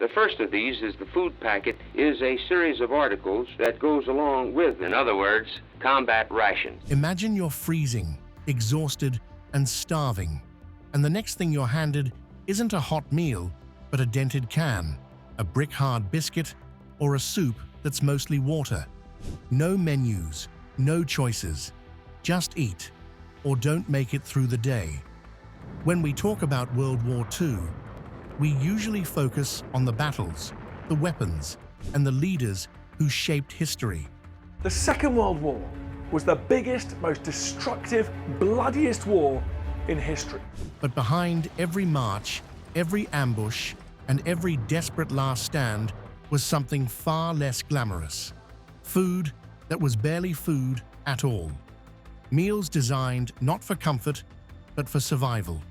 The first of these is the food packet is a series of articles that goes along with, in other words, combat rations. Imagine you're freezing, exhausted, and starving, and the next thing you're handed isn't a hot meal, but a dented can, a brick-hard biscuit, or a soup that's mostly water. No menus, no choices. Just eat, or don't make it through the day. When we talk about World War II, we usually focus on the battles, the weapons, and the leaders who shaped history. The Second World War was the biggest, most destructive, bloodiest war in history. But behind every march, every ambush, and every desperate last stand was something far less glamorous. Food that was barely food at all. Meals designed not for comfort, but for survival.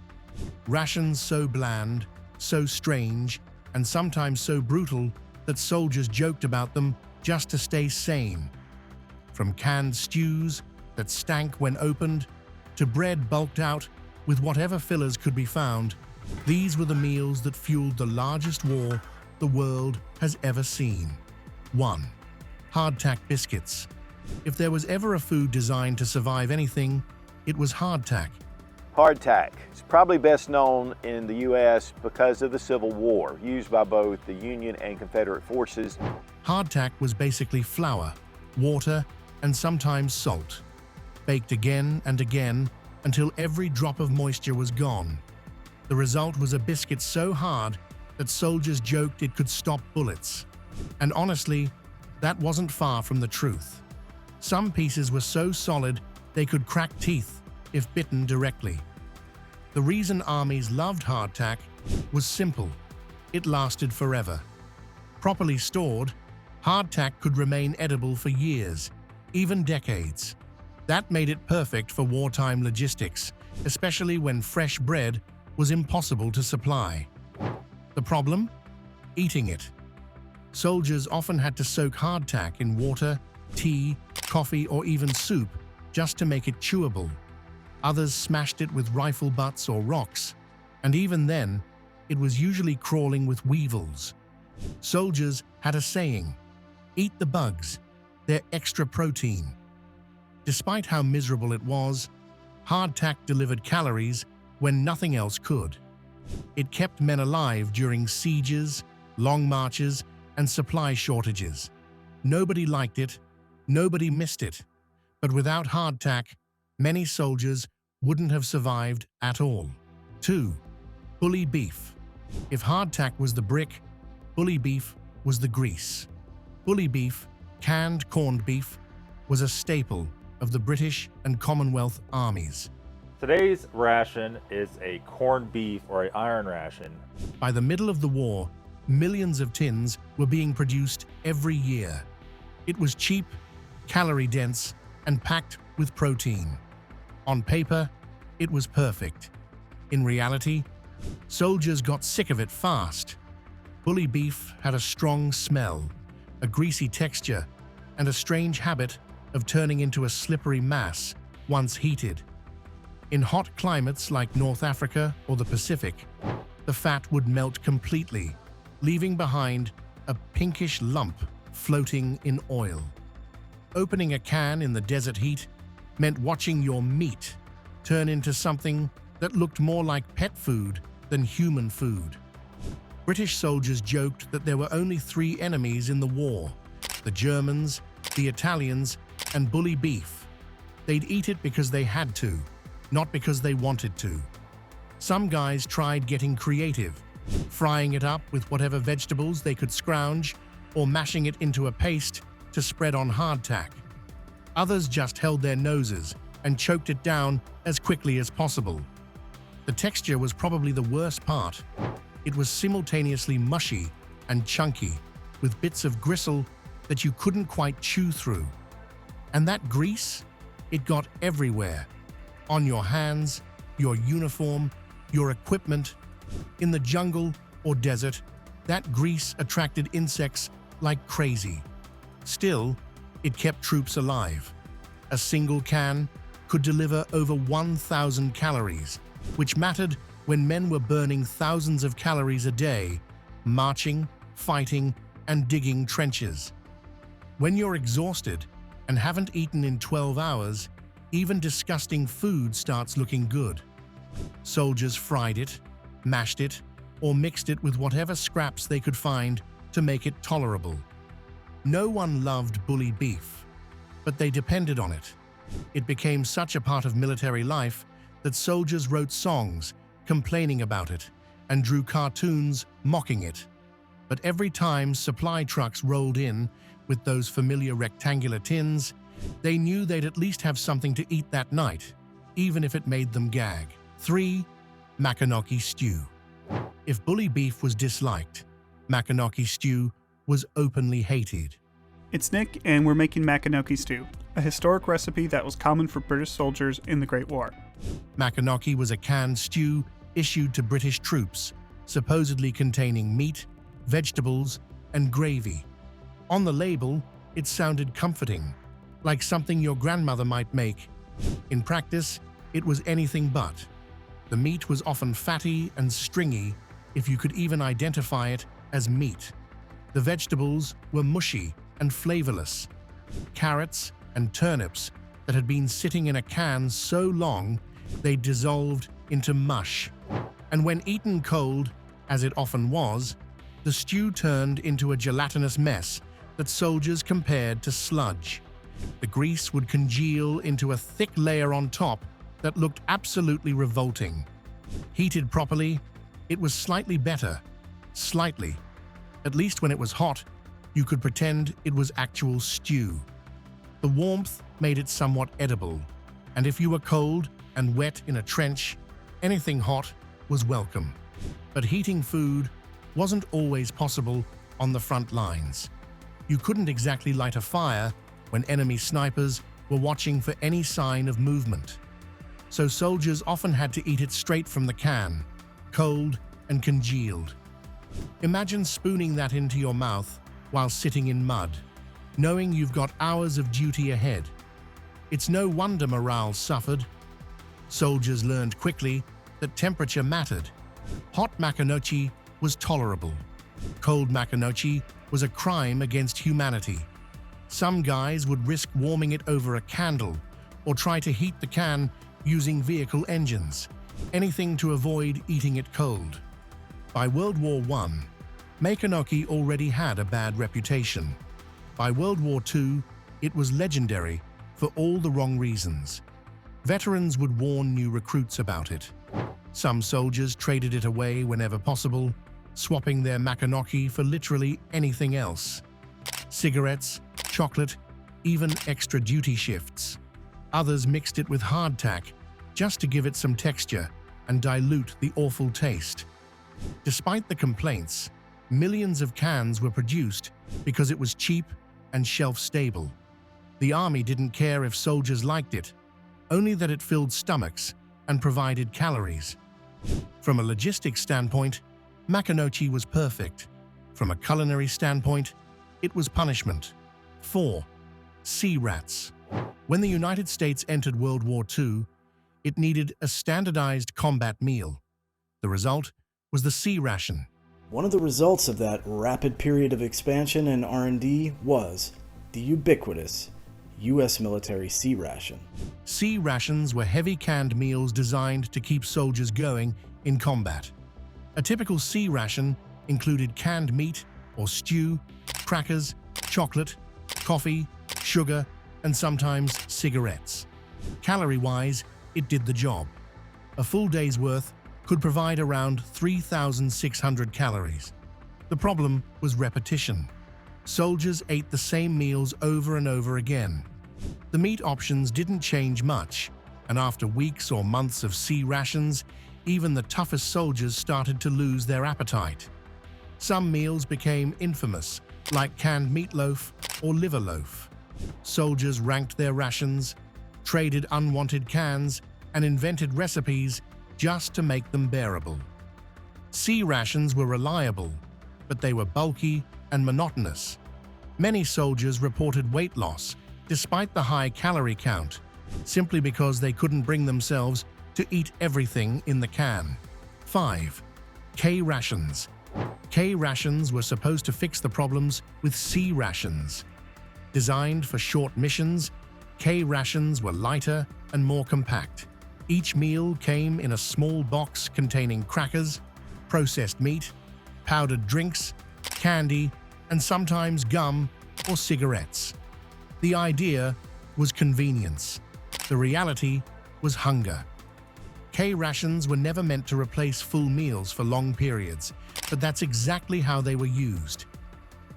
Rations so bland, so strange, and sometimes so brutal that soldiers joked about them just to stay sane. From canned stews that stank when opened, to bread bulked out with whatever fillers could be found, these were the meals that fueled the largest war the world has ever seen. 1. Hardtack biscuits. If there was ever a food designed to survive anything, it was hardtack. Hardtack is probably best known in the U.S. because of the Civil War, used by both the Union and Confederate forces. Hardtack was basically flour, water, and sometimes salt, baked again and again until every drop of moisture was gone. The result was a biscuit so hard that soldiers joked it could stop bullets. And honestly, that wasn't far from the truth. Some pieces were so solid they could crack teeth if bitten directly. The reason armies loved hardtack was simple. It lasted forever. Properly stored, hardtack could remain edible for years, even decades. That made it perfect for wartime logistics, especially when fresh bread was impossible to supply. The problem? Eating it. Soldiers often had to soak hardtack in water, tea, coffee, or even soup just to make it chewable. Others smashed it with rifle butts or rocks, and even then, it was usually crawling with weevils. Soldiers had a saying, "Eat the bugs, they're extra protein." Despite how miserable it was, hardtack delivered calories when nothing else could. It kept men alive during sieges, long marches, and supply shortages. Nobody liked it, nobody missed it, but without hardtack, many soldiers wouldn't have survived at all. 2. Bully beef. If hardtack was the brick, bully beef was the grease. Bully beef, canned corned beef, was a staple of the British and Commonwealth armies. Today's ration is a corned beef or an iron ration. By the middle of the war, millions of tins were being produced every year. It was cheap, calorie-dense, and packed with protein. On paper, it was perfect. In reality, soldiers got sick of it fast. Bully beef had a strong smell, a greasy texture, and a strange habit of turning into a slippery mass once heated. In hot climates like North Africa or the Pacific, the fat would melt completely, leaving behind a pinkish lump floating in oil. Opening a can in the desert heat meant watching your meat turn into something that looked more like pet food than human food. British soldiers joked that there were only 3 enemies in the war: the Germans, the Italians, and bully beef. They'd eat it because they had to, not because they wanted to. Some guys tried getting creative, frying it up with whatever vegetables they could scrounge or mashing it into a paste to spread on hardtack. Others just held their noses and choked it down as quickly as possible. The texture was probably the worst part. It was simultaneously mushy and chunky, with bits of gristle that you couldn't quite chew through. And that grease? It got everywhere. On your hands, your uniform, your equipment. In the jungle or desert, that grease attracted insects like crazy. Still, it kept troops alive. A single can could deliver over 1,000 calories, which mattered when men were burning thousands of calories a day, marching, fighting, and digging trenches. When you're exhausted and haven't eaten in 12 hours, even disgusting food starts looking good. Soldiers fried it, mashed it, or mixed it with whatever scraps they could find to make it tolerable. No one loved bully beef, but they depended on it. It became such a part of military life that soldiers wrote songs complaining about it and drew cartoons mocking it. But every time supply trucks rolled in with those familiar rectangular tins, they knew they'd at least have something to eat that night, even if it made them gag. 3. Maconochie stew. If bully beef was disliked, Maconochie stew was openly hated. It's Nick, and we're making Maconochie stew, a historic recipe that was common for British soldiers in the Great War. Maconochie was a canned stew issued to British troops, supposedly containing meat, vegetables, and gravy. On the label, it sounded comforting, like something your grandmother might make. In practice, it was anything but. The meat was often fatty and stringy, if you could even identify it as meat. The vegetables were mushy and flavorless. Carrots and turnips that had been sitting in a can so long they dissolved into mush. And when eaten cold, as it often was, the stew turned into a gelatinous mess that soldiers compared to sludge. The grease would congeal into a thick layer on top that looked absolutely revolting. Heated properly, it was slightly better. Slightly. At least when it was hot, you could pretend it was actual stew. The warmth made it somewhat edible, and if you were cold and wet in a trench, anything hot was welcome. But heating food wasn't always possible on the front lines. You couldn't exactly light a fire when enemy snipers were watching for any sign of movement. So soldiers often had to eat it straight from the can, cold and congealed. Imagine spooning that into your mouth while sitting in mud, knowing you've got hours of duty ahead. It's no wonder morale suffered. Soldiers learned quickly that temperature mattered. Hot Maconochie was tolerable. Cold Maconochie was a crime against humanity. Some guys would risk warming it over a candle or try to heat the can using vehicle engines, anything to avoid eating it cold. By World War I, Maconochie already had a bad reputation. By World War II, it was legendary for all the wrong reasons. Veterans would warn new recruits about it. Some soldiers traded it away whenever possible, swapping their Maconochie for literally anything else. Cigarettes, chocolate, even extra duty shifts. Others mixed it with hardtack just to give it some texture and dilute the awful taste. Despite the complaints, millions of cans were produced because it was cheap and shelf-stable. The army didn't care if soldiers liked it, only that it filled stomachs and provided calories. From a logistics standpoint, Maconochie was perfect. From a culinary standpoint, it was punishment. 4. Sea rats. When the United States entered World War II, it needed a standardized combat meal. The result was the C-ration. One of the results of that rapid period of expansion and R&D was the ubiquitous U.S. military C-ration. C-rations were heavy canned meals designed to keep soldiers going in combat. A typical C-ration included canned meat or stew, crackers, chocolate, coffee, sugar, and sometimes cigarettes. Calorie-wise, it did the job. A full day's worth could provide around 3,600 calories. The problem was repetition. Soldiers ate the same meals over and over again. The meat options didn't change much, and after weeks or months of C-rations, even the toughest soldiers started to lose their appetite. Some meals became infamous, like canned meatloaf or liver loaf. Soldiers ranked their rations, traded unwanted cans, and invented recipes just to make them bearable. C-rations were reliable, but they were bulky and monotonous. Many soldiers reported weight loss, despite the high calorie count, simply because they couldn't bring themselves to eat everything in the can. 5. K-rations. K-rations were supposed to fix the problems with C-rations. Designed for short missions, K-rations were lighter and more compact. Each meal came in a small box containing crackers, processed meat, powdered drinks, candy, and sometimes gum or cigarettes. The idea was convenience. The reality was hunger. K-rations were never meant to replace full meals for long periods, but that's exactly how they were used.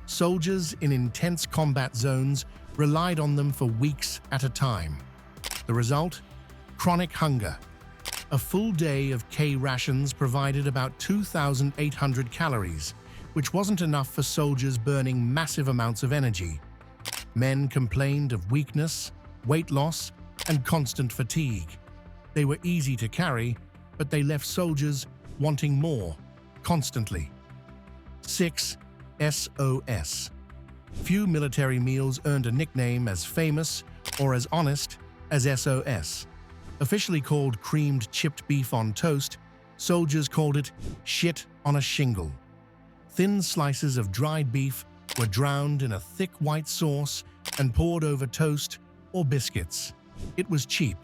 Soldiers in intense combat zones relied on them for weeks at a time. The result? Chronic hunger. A full day of K-rations provided about 2,800 calories, which wasn't enough for soldiers burning massive amounts of energy. Men complained of weakness, weight loss, and constant fatigue. They were easy to carry, but they left soldiers wanting more, constantly. 6. SOS. Few military meals earned a nickname as famous or as honest as SOS. Officially called creamed chipped beef on toast, soldiers called it shit on a shingle. Thin slices of dried beef were drowned in a thick white sauce and poured over toast or biscuits. It was cheap,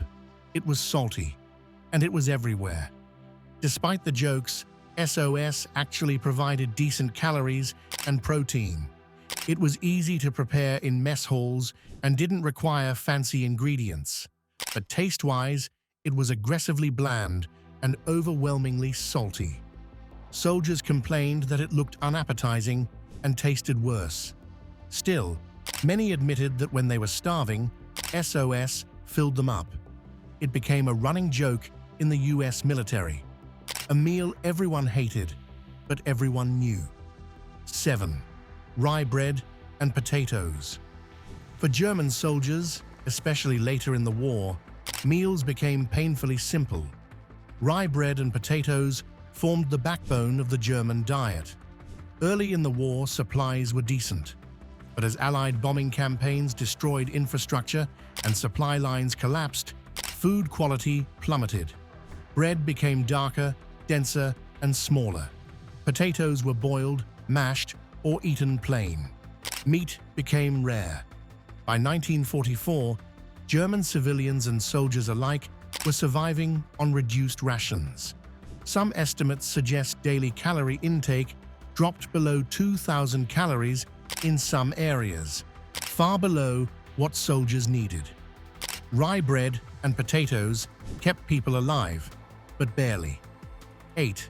it was salty, and it was everywhere. Despite the jokes, SOS actually provided decent calories and protein. It was easy to prepare in mess halls and didn't require fancy ingredients. But taste-wise, it was aggressively bland and overwhelmingly salty. Soldiers complained that it looked unappetizing and tasted worse. Still, many admitted that when they were starving, SOS filled them up. It became a running joke in the US military. A meal everyone hated, but everyone knew. 7. Rye bread and potatoes. For German soldiers, especially later in the war, meals became painfully simple. Rye bread and potatoes formed the backbone of the German diet. Early in the war, supplies were decent. But as Allied bombing campaigns destroyed infrastructure and supply lines collapsed, food quality plummeted. Bread became darker, denser, and smaller. Potatoes were boiled, mashed, or eaten plain. Meat became rare. By 1944, German civilians and soldiers alike were surviving on reduced rations. Some estimates suggest daily calorie intake dropped below 2,000 calories in some areas, far below what soldiers needed. Rye bread and potatoes kept people alive, but barely. 8.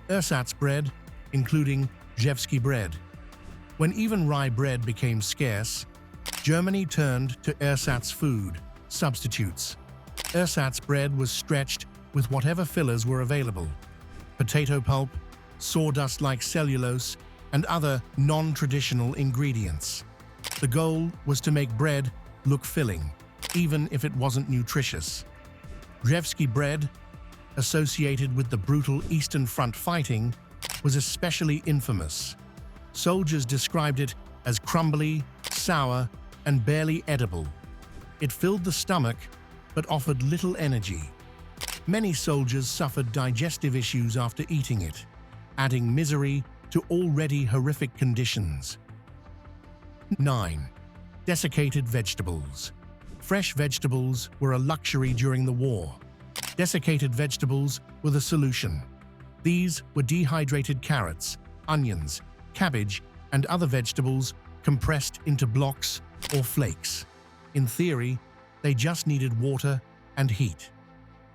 Ersatz bread, including Rzewski bread. When even rye bread became scarce, Germany turned to ersatz food, substitutes. Ersatz bread was stretched with whatever fillers were available: potato pulp, sawdust-like cellulose, and other non-traditional ingredients. The goal was to make bread look filling, even if it wasn't nutritious. Rzewski bread, associated with the brutal Eastern Front fighting, was especially infamous. Soldiers described it as crumbly, sour, and barely edible. It filled the stomach, but offered little energy. Many soldiers suffered digestive issues after eating it, adding misery to already horrific conditions. 9. Desiccated vegetables. Fresh vegetables were a luxury during the war. Desiccated vegetables were the solution. These were dehydrated carrots, onions, cabbage, and other vegetables compressed into blocks or flakes. In theory, they just needed water and heat.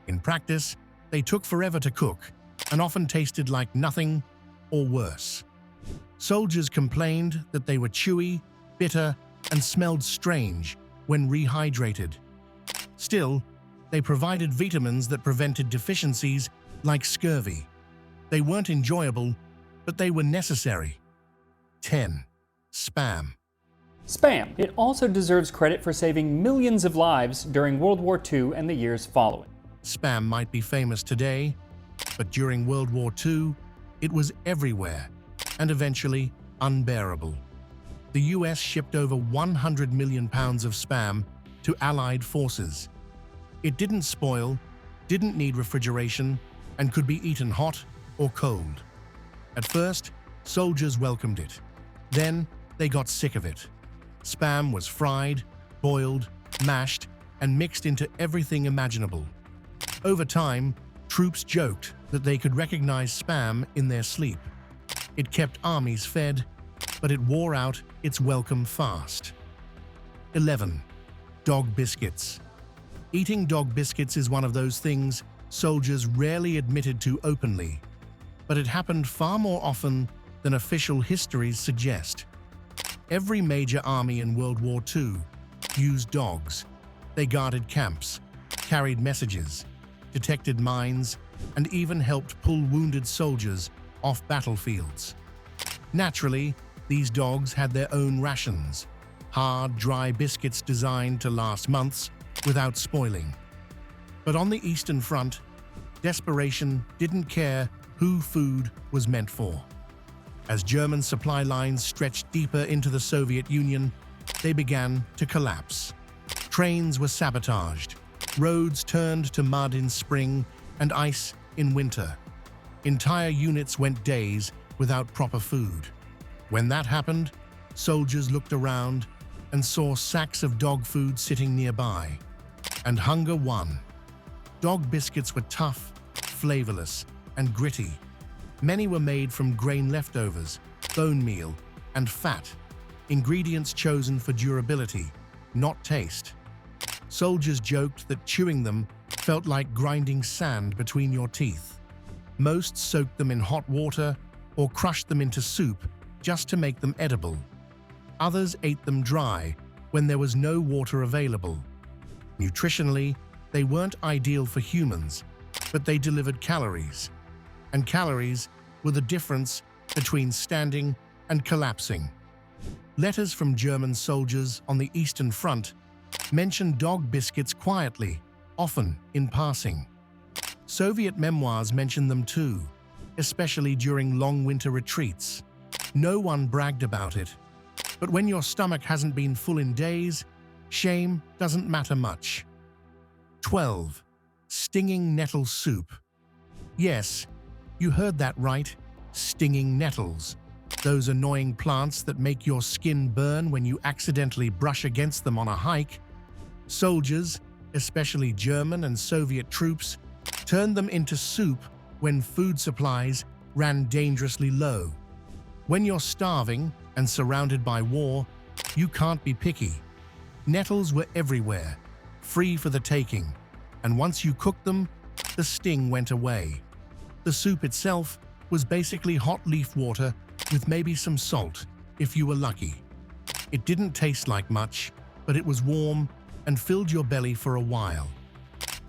In practice, they took forever to cook and often tasted like nothing or worse. Soldiers complained that they were chewy, bitter, and smelled strange when rehydrated. Still, they provided vitamins that prevented deficiencies like scurvy. They weren't enjoyable, but they were necessary. 10. Spam. Spam. It also deserves credit for saving millions of lives during World War II and the years following. Spam might be famous today, but during World War II, it was everywhere and eventually unbearable. The US shipped over 100 million pounds of spam to Allied forces. It didn't spoil, didn't need refrigeration, and could be eaten hot or cold. At first, Soldiers welcomed it. Then they got sick of it. Spam was fried, boiled, mashed, and mixed into everything imaginable. Over time, troops joked that they could recognize Spam in their sleep. It kept armies fed, but it wore out its welcome fast. 11. Dog biscuits. Eating dog biscuits is one of those things soldiers rarely admitted to openly, but it happened far more often than official histories suggest. Every major army in World War II used dogs. They guarded camps, carried messages, detected mines, and even helped pull wounded soldiers off battlefields. Naturally, these dogs had their own rations, hard, dry biscuits designed to last months without spoiling. But on the Eastern Front, desperation didn't care who food was meant for. As German supply lines stretched deeper into the Soviet Union, they began to collapse. Trains were sabotaged, roads turned to mud in spring and ice in winter. Entire units went days without proper food. When that happened, soldiers looked around and saw sacks of dog food sitting nearby. And hunger won. Dog biscuits were tough, flavorless, and gritty. Many were made from grain leftovers, bone meal, and fat, ingredients chosen for durability, not taste. Soldiers joked that chewing them felt like grinding sand between your teeth. Most soaked them in hot water or crushed them into soup just to make them edible. Others ate them dry when there was no water available. Nutritionally, they weren't ideal for humans, but they delivered calories. And calories were the difference between standing and collapsing. Letters from German soldiers on the Eastern Front mentioned dog biscuits quietly, often in passing. Soviet memoirs mentioned them too, especially during long winter retreats. No one bragged about it. But when your stomach hasn't been full in days, shame doesn't matter much. 12. Stinging nettle soup. Yes, you heard that right, stinging nettles. Those annoying plants that make your skin burn when you accidentally brush against them on a hike. Soldiers, especially German and Soviet troops, turned them into soup when food supplies ran dangerously low. When you're starving and surrounded by war, you can't be picky. Nettles were everywhere, free for the taking, and once you cooked them, the sting went away. The soup itself was basically hot leaf water with maybe some salt, if you were lucky. It didn't taste like much, but it was warm and filled your belly for a while.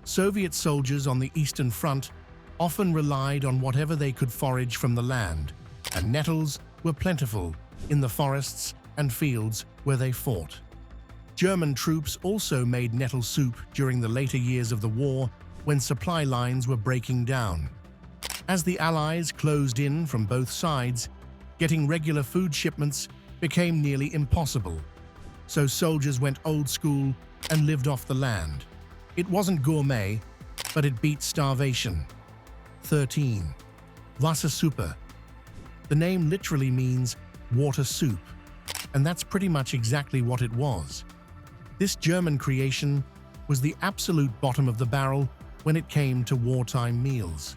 Soviet soldiers on the Eastern Front often relied on whatever they could forage from the land, and nettles were plentiful in the forests and fields where they fought. German troops also made nettle soup during the later years of the war when supply lines were breaking down. As the Allies closed in from both sides, getting regular food shipments became nearly impossible. So soldiers went old school and lived off the land. It wasn't gourmet, but it beat starvation. 13. Wassersuppe. The name literally means water soup, and that's pretty much exactly what it was. This German creation was the absolute bottom of the barrel when it came to wartime meals.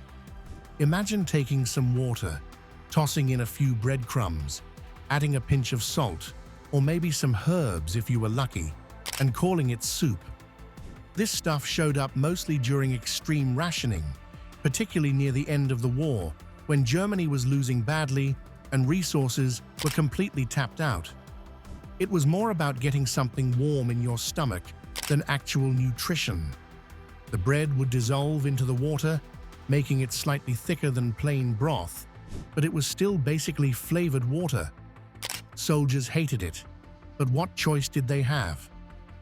Imagine taking some water, tossing in a few breadcrumbs, adding a pinch of salt, or maybe some herbs if you were lucky, and calling it soup. This stuff showed up mostly during extreme rationing, particularly near the end of the war, when Germany was losing badly and resources were completely tapped out. It was more about getting something warm in your stomach than actual nutrition. The bread would dissolve into the water, making it slightly thicker than plain broth, but it was still basically flavored water. Soldiers hated it, but what choice did they have?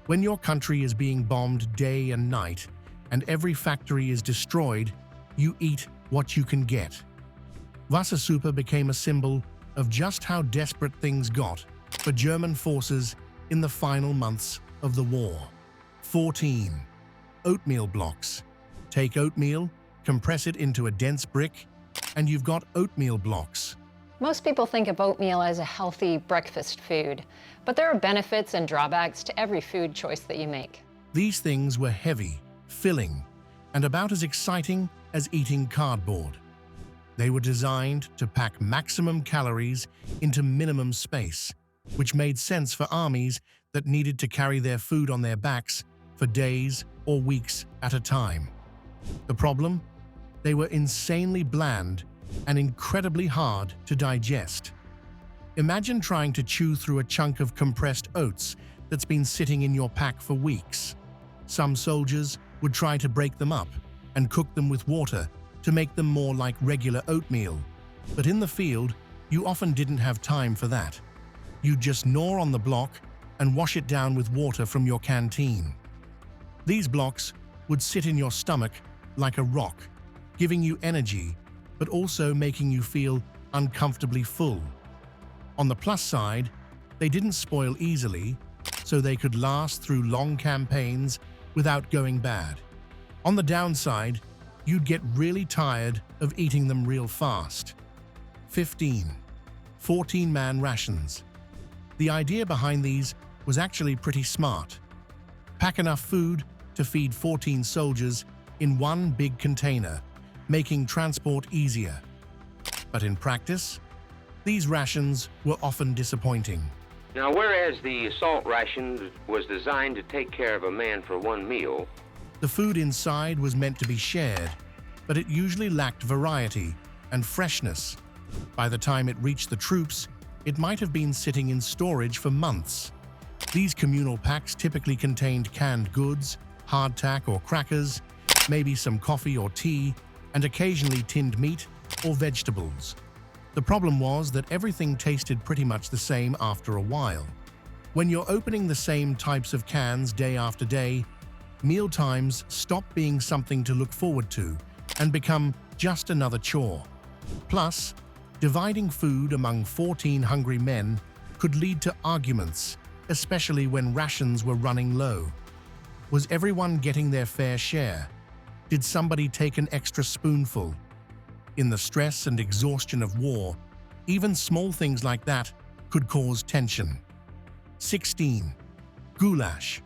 When your country is being bombed day and night, and every factory is destroyed, you eat what you can get. Wassersuppe became a symbol of just how desperate things got for German forces in the final months of the war. 14. Oatmeal blocks. Take oatmeal, compress it into a dense brick, and you've got oatmeal blocks. Most people think of oatmeal as a healthy breakfast food, but there are benefits and drawbacks to every food choice that you make. These things were heavy, filling, and about as exciting as eating cardboard. They were designed to pack maximum calories into minimum space, which made sense for armies that needed to carry their food on their backs for days or weeks at a time. The problem? They were insanely bland and incredibly hard to digest. Imagine trying to chew through a chunk of compressed oats that's been sitting in your pack for weeks. Some soldiers would try to break them up and cook them with water to make them more like regular oatmeal. But in the field, you often didn't have time for that. You'd just gnaw on the block and wash it down with water from your canteen. These blocks would sit in your stomach like a rock, giving you energy, but also making you feel uncomfortably full. On the plus side, they didn't spoil easily, so they could last through long campaigns without going bad. On the downside, you'd get really tired of eating them real fast. 15. 14-man rations. The idea behind these was actually pretty smart. Pack enough food to feed 14 soldiers in one big container, making transport easier. But in practice, these rations were often disappointing. Now, whereas the assault ration was designed to take care of a man for one meal, the food inside was meant to be shared, but it usually lacked variety and freshness. By the time it reached the troops, it might have been sitting in storage for months. These communal packs typically contained canned goods, hardtack or crackers, maybe some coffee or tea, and occasionally tinned meat or vegetables. The problem was that everything tasted pretty much the same after a while. When you're opening the same types of cans day after day, meal times stop being something to look forward to and become just another chore. Plus, dividing food among 14 hungry men could lead to arguments, especially when rations were running low. Was everyone getting their fair share? Did somebody take an extra spoonful? In the stress and exhaustion of war, even small things like that could cause tension. 16. Goulash.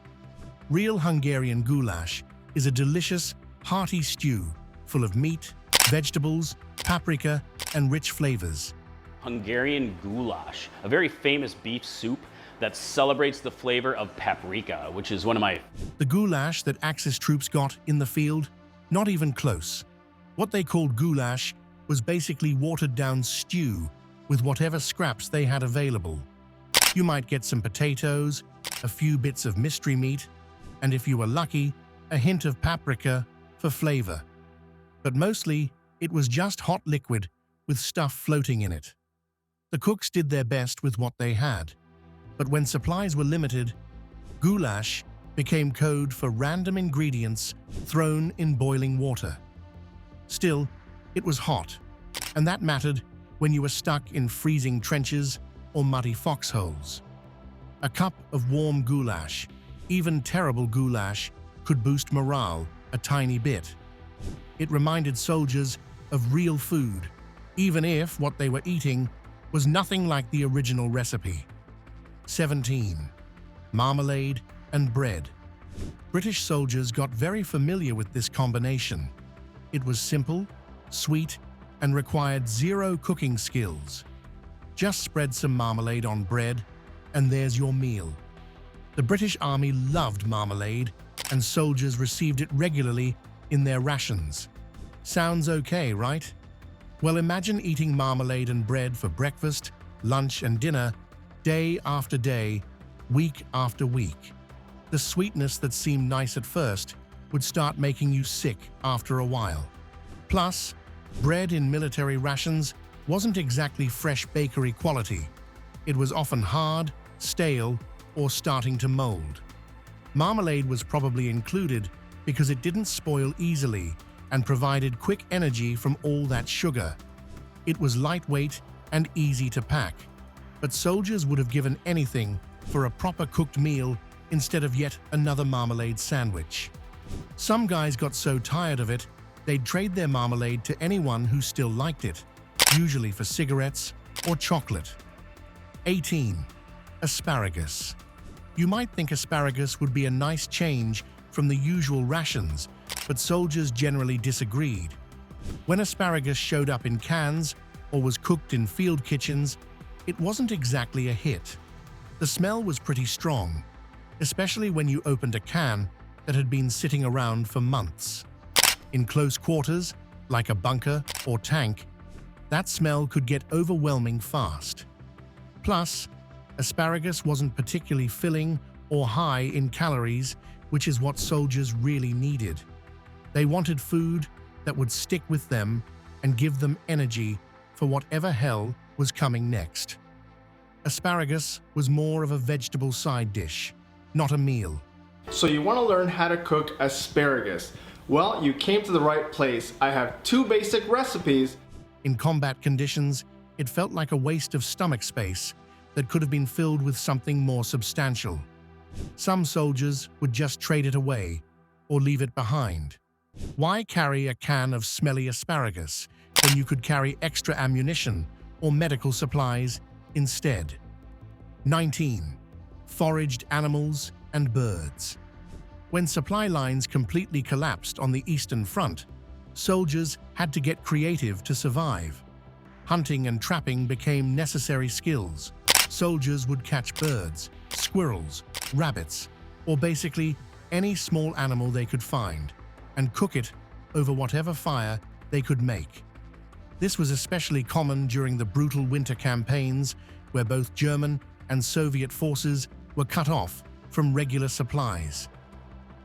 Real Hungarian goulash is a delicious, hearty stew full of meat, vegetables, paprika, and rich flavors. Hungarian goulash, a very famous beef soup that celebrates the flavor of paprika, which is one of my... The goulash that Axis troops got in the field? Not even close. What they called goulash was basically watered-down stew with whatever scraps they had available. You might get some potatoes, a few bits of mystery meat, and if you were lucky, a hint of paprika for flavor. But mostly, it was just hot liquid with stuff floating in it. The cooks did their best with what they had, but when supplies were limited, goulash became code for random ingredients thrown in boiling water. Still, it was hot, and that mattered when you were stuck in freezing trenches or muddy foxholes. A cup of warm goulash, even terrible goulash, could boost morale a tiny bit. It reminded soldiers of real food, even if what they were eating was nothing like the original recipe. 17. Marmalade and bread. British soldiers got very familiar with this combination. It was simple, sweet, and required zero cooking skills. Just spread some marmalade on bread, and there's your meal. The British Army loved marmalade, and soldiers received it regularly in their rations. Sounds okay, right? Well, imagine eating marmalade and bread for breakfast, lunch, and dinner, day after day, week after week. The sweetness that seemed nice at first would start making you sick after a while. Plus, bread in military rations wasn't exactly fresh bakery quality. It was often hard, stale, or starting to mold. Marmalade was probably included because it didn't spoil easily and provided quick energy from all that sugar. It was lightweight and easy to pack, but soldiers would have given anything for a proper cooked meal instead of yet another marmalade sandwich. Some guys got so tired of it, they'd trade their marmalade to anyone who still liked it, usually for cigarettes or chocolate. 18. Asparagus. You might think asparagus would be a nice change from the usual rations, but soldiers generally disagreed. When asparagus showed up in cans or was cooked in field kitchens, it wasn't exactly a hit. The smell was pretty strong, especially when you opened a can that had been sitting around for months. In close quarters, like a bunker or tank, that smell could get overwhelming fast. Plus, asparagus wasn't particularly filling or high in calories, which is what soldiers really needed. They wanted food that would stick with them and give them energy for whatever hell was coming next. Asparagus was more of a vegetable side dish, not a meal. So you want to learn how to cook asparagus? Well, you came to the right place. I have 2 basic recipes. In combat conditions, it felt like a waste of stomach space that could have been filled with something more substantial. Some soldiers would just trade it away or leave it behind. Why carry a can of smelly asparagus when you could carry extra ammunition or medical supplies instead? 19. Foraged animals and birds. When supply lines completely collapsed on the Eastern Front, soldiers had to get creative to survive. Hunting and trapping became necessary skills. Soldiers would catch birds, squirrels, rabbits, or basically any small animal they could find, and cook it over whatever fire they could make. This was especially common during the brutal winter campaigns where both German and Soviet forces were cut off from regular supplies.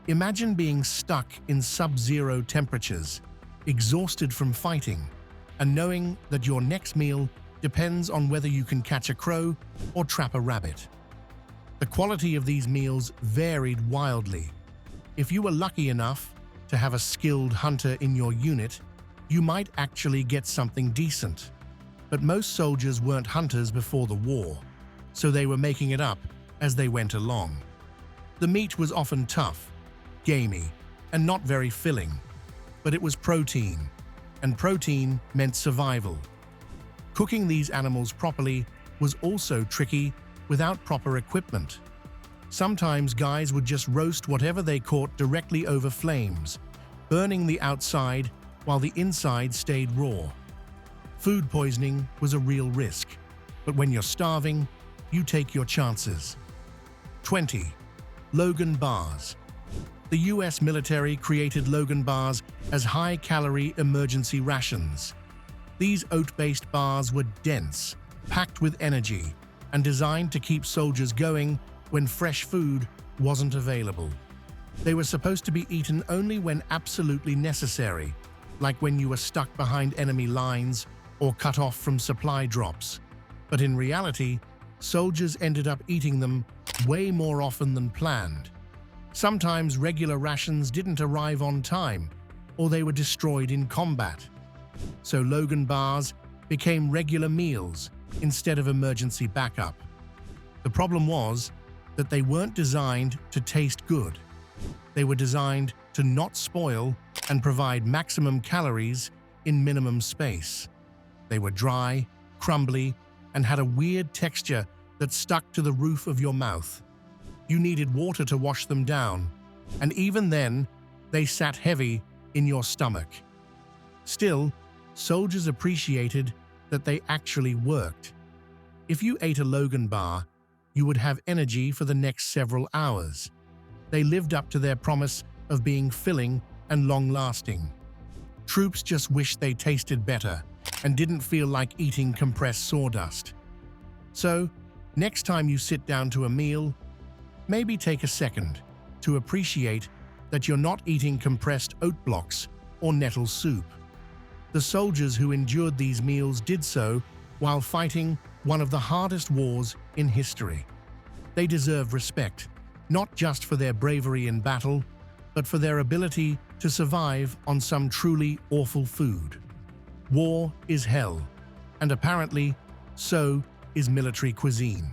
Imagine being stuck in sub-zero temperatures, exhausted from fighting, and knowing that your next meal depends on whether you can catch a crow or trap a rabbit. The quality of these meals varied wildly. If you were lucky enough to have a skilled hunter in your unit, you might actually get something decent. But most soldiers weren't hunters before the war, so they were making it up as they went along. The meat was often tough, gamey, and not very filling, but it was protein, and protein meant survival. Cooking these animals properly was also tricky without proper equipment. Sometimes guys would just roast whatever they caught directly over flames, burning the outside while the inside stayed raw. Food poisoning was a real risk, but when you're starving, you take your chances. 20. Logan bars. The US military created Logan bars as high-calorie emergency rations. These oat-based bars were dense, packed with energy, and designed to keep soldiers going when fresh food wasn't available. They were supposed to be eaten only when absolutely necessary, like when you were stuck behind enemy lines or cut off from supply drops. But in reality, soldiers ended up eating them way more often than planned. Sometimes regular rations didn't arrive on time, or they were destroyed in combat. So Logan bars became regular meals instead of emergency backup. The problem was that they weren't designed to taste good. They were designed to not spoil and provide maximum calories in minimum space. They were dry, crumbly, and had a weird texture that stuck to the roof of your mouth. You needed water to wash them down, and even then, they sat heavy in your stomach. Still, soldiers appreciated that they actually worked. If you ate a Logan bar, you would have energy for the next several hours. They lived up to their promise of being filling and long-lasting. Troops just wished they tasted better and didn't feel like eating compressed sawdust. So, next time you sit down to a meal, maybe take a second to appreciate that you're not eating compressed oat blocks or nettle soup. The soldiers who endured these meals did so while fighting one of the hardest wars in history. They deserve respect, not just for their bravery in battle, but for their ability to survive on some truly awful food. War is hell, and apparently, so is military cuisine.